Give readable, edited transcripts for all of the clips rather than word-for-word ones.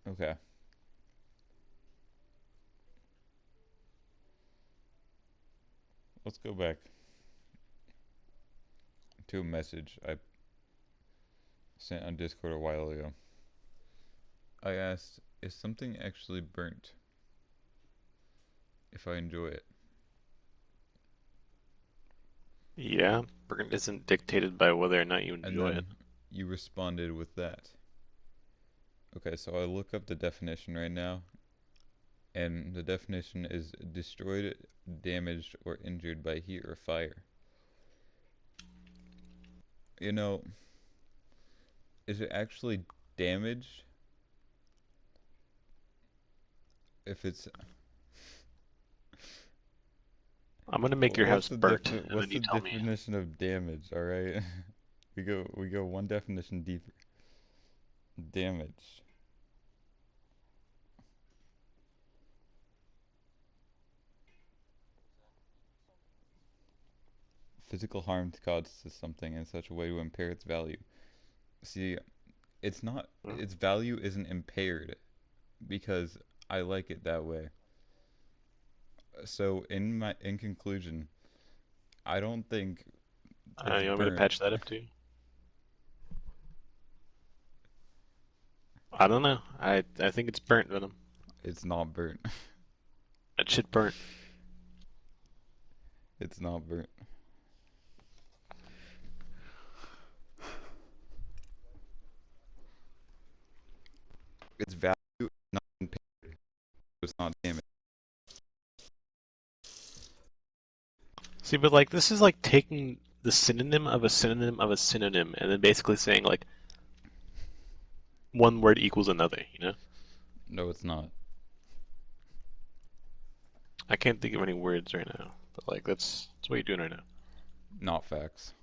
Okay. Let's go back to a message I sent on Discord a while ago. I asked, is something actually burnt if I enjoy it? Yeah, burnt isn't dictated by whether or not you And enjoy it. then you responded with that. Okay, so I look up the definition right now, and the definition is destroyed, damaged, or injured by heat or fire. You know, is it actually damaged if it's I'm gonna make your house burnt, and what's then you the tell me. definition of damage, all right? We go one definition deeper. Damage. Physical harm caused to something in such a way to impair its value. See, it's not Hmm? its value isn't impaired because I like it that way. So in conclusion, I don't think it's You want me to burnt. patch that up too? I don't know. I think it's burnt, Venom. It's not burnt. That shit burnt. It's not burnt. Its value is not impaired. It's not damaged. See, but like this is like taking the synonym of a synonym of a synonym, and then basically saying like one word equals another. You know? No, it's not. I can't think of any words right now, but like that's what you're doing right now. Not facts.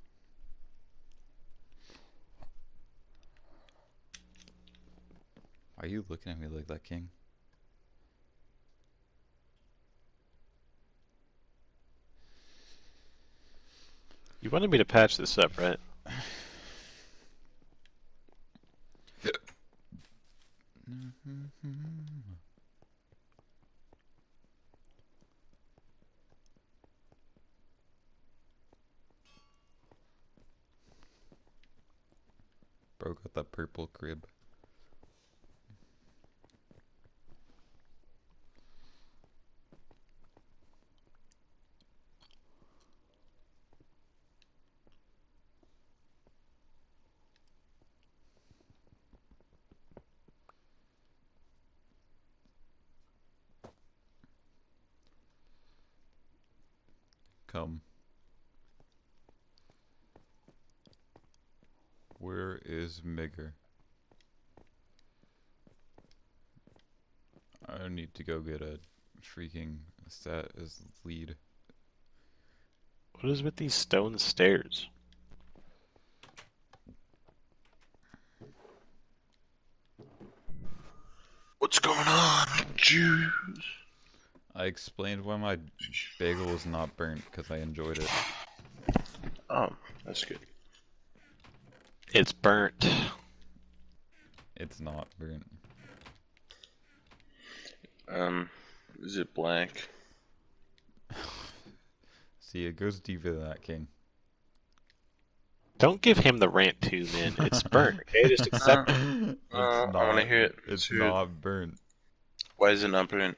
Are you looking at me like that, King? You wanted me to patch this up, right? Bro got that purple crib. Come. Where is Migger? I need to go get a freaking stat as lead. What is with these stone stairs? What's going on, Jews? I explained why my bagel was not burnt because I enjoyed it. Oh, that's good. It's burnt. It's not burnt. Is it blank? See, it goes deeper than that, King. Don't give him the rant too, man. It's burnt, okay? Just accept it. It's I want to not. hear it. Let's It's hear it. not burnt. Why is it not burnt?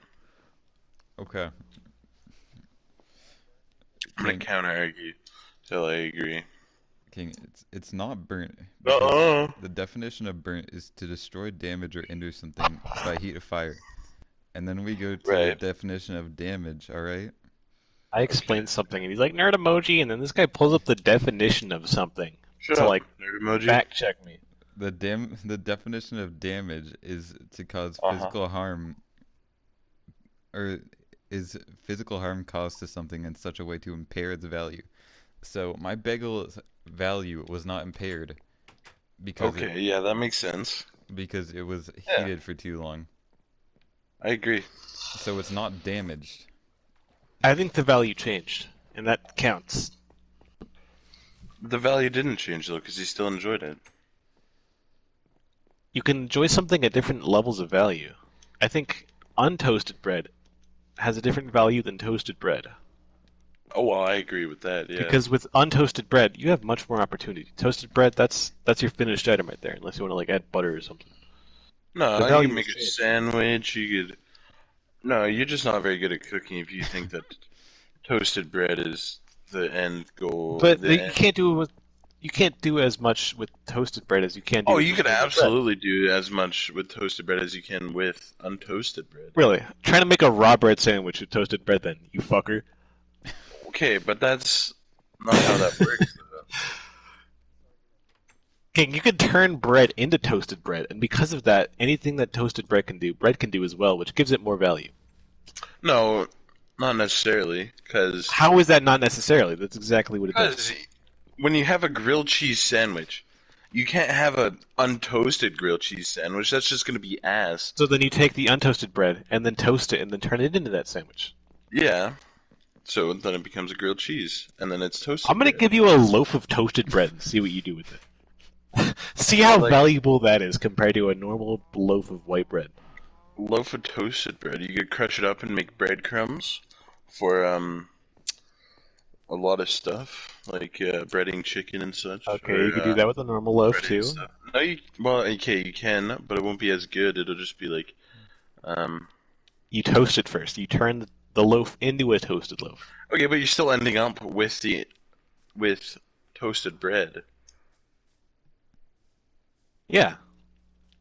Okay. I'm gonna King, counter argue till I agree. King, it's not burnt because Uh-uh. the definition of burnt is to destroy, damage, or injure something by heat of fire. And then we go to the Right. definition of damage, alright? I Okay. explained something, and he's like, nerd emoji, and then this guy pulls up the definition of something Shut to, up, like, nerd emoji. fact check me. The definition of damage is to cause Uh-huh. physical harm or is physical harm caused to something in such a way to impair its value. So my bagel's value was not impaired because Okay, yeah, that makes sense. it was Yeah, heated for too long. I agree. So it's not damaged. I think the value changed, and that counts. The value didn't change though, because he still enjoyed it. you can enjoy something at different levels of value. I think untoasted bread has a different value than toasted bread. Oh well, I agree with that. Yeah. Because with untoasted bread, you have much more opportunity. Toasted bread, that's your finished item right there, unless you want to like add butter or something. No, The you value can make is a changed. sandwich. You could. No, you're just not very good at cooking if you think that toasted bread is the end goal. But The you end. can't do it with, you can't do as much with toasted bread as you can do Oh, with you just could normal bread. absolutely do as much with toasted bread as you can with untoasted bread. Really, trying to make a raw bread sandwich with toasted bread, then you fucker. Okay, but that's not how that works. Though. King, you can turn bread into toasted bread, and because of that, anything that toasted bread can do as well, which gives it more value. No, not necessarily, because How is that not necessarily? That's exactly what it does. when you have a grilled cheese sandwich, you can't have an untoasted grilled cheese sandwich. That's just going to be ass. So then you take the untoasted bread and then toast it and then turn it into that sandwich. Yeah. So then it becomes a grilled cheese, and then it's toasted. I'm gonna bread. give you a loaf of toasted bread and see what you do with it. See how Like- valuable that is compared to a normal loaf of white bread. Loaf of toasted bread. You could crush it up and make breadcrumbs for a lot of stuff, like breading chicken and such. Okay, or, you could do that with a normal loaf breading too. stuff. No, okay, you can, but it won't be as good. It'll just be like, You toast it first. You turn the loaf into a toasted loaf. okay, but you're still ending up with toasted bread. Yeah,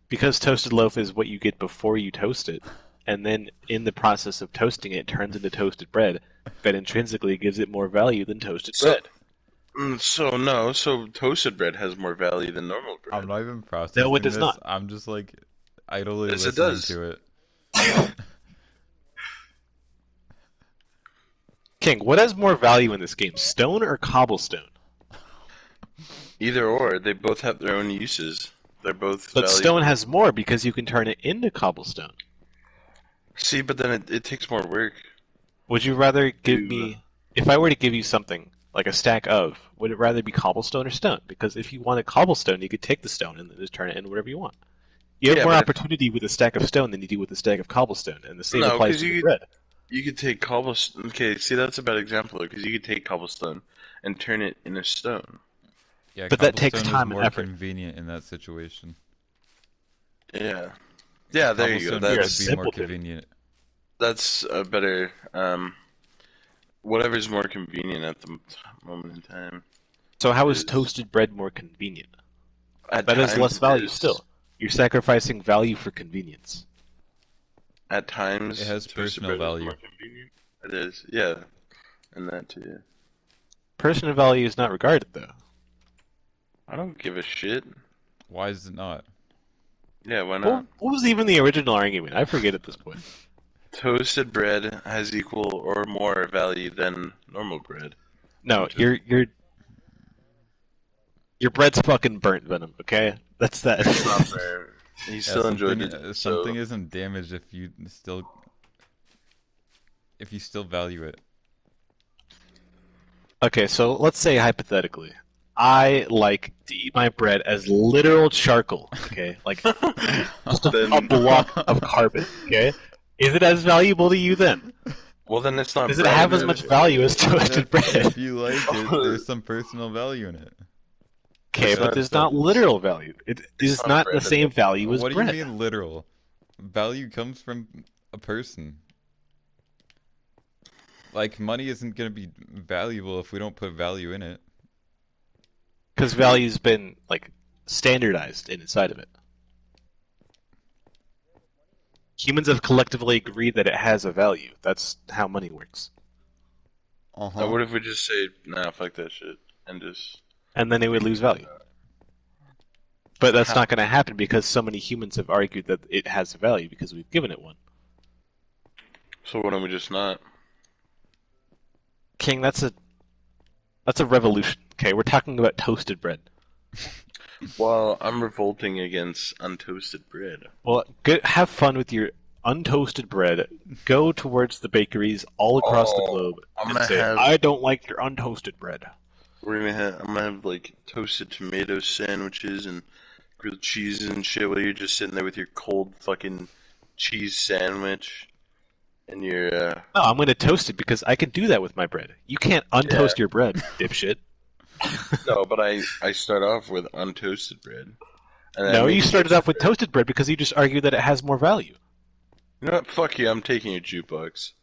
because toasted loaf is what you get before you toast it, and then in the process of toasting it, it turns into toasted bread that intrinsically gives it more value than toasted So- bread. So toasted bread has more value than normal bread. I'm not even processing No, it does this. not. I'm just like idly Yes, it listening does. to it. King, what has more value in this game, stone or cobblestone? Either or, they both have their own uses. They're both But valuable. stone has more because you can turn it into cobblestone. See, but then it takes more work. Would you rather give Dude. me, if I were to give you something, like a stack of, would it rather be cobblestone or stone? Because if you wanted cobblestone, you could take the stone and then just turn it into whatever you want. You have Yeah, more but if- opportunity with a stack of stone than you do with a stack of cobblestone, and the same No, applies 'cause to the you- bread. You could take cobblestone. Okay, see, that's a bad example because you could take cobblestone and turn it into stone. Yeah, But that takes cobblestone is time and more effort. convenient in that situation. Yeah. Yeah, there you go. Cobblestone You're a would That's be more simpleton. convenient. that's a better whatever's more convenient at the moment in time. So how is is- toasted bread more convenient? At That has times less it value is. still. You're sacrificing value for convenience. At times, It has toasted personal bread is value. more convenient. It is, yeah, and that too. Personal value is not regarded, though. I don't give a shit. Why is it not? Yeah, why not? What was even the original argument? I forget at this point. Toasted bread has equal or more value than normal bread. No, your bread's fucking burnt, Venom. Okay, that's that. It's not fair. He Yeah, still enjoyed something, it. something So isn't damaged if you still value it. Okay, so let's say hypothetically, I like to eat my bread as literal charcoal. Okay, like then, a block of carbon. Okay, is it as valuable to you then? well, then it's not. Does it bread. have as much value as toasted If bread? you like it, there's some personal value in it. Okay, It's but not- there's not literal value. It is not not the bread, same value as What do bread. you mean literal? Value comes from a person. Like, money isn't gonna be valuable if we don't put value in it. Because value's been like standardized inside of it. Humans have collectively agreed that it has a value. That's how money works. Now, what if we just say, nah, fuck that shit, and just And then it would lose value. But that's How- not going to happen because so many humans have argued that it has value because we've given it one. so why don't we just not? King, that's a revolution. Okay, we're talking about toasted bread. Well, I'm revolting against untoasted bread. Well, have fun with your untoasted bread. Go towards the bakeries all across the Oh, globe I'm and gonna say, have- "I don't like your untoasted bread." I'm gonna have like toasted tomato sandwiches and grilled cheese and shit while you're just sitting there with your cold fucking cheese sandwich and your No, I'm going to toast it because I can do that with my bread. You can't untoast your bread, dipshit. no, but I start off with untoasted bread. And No, you started off with toasted bread because you just argued that it has more value. You know what? Fuck you, I'm taking your jukebox.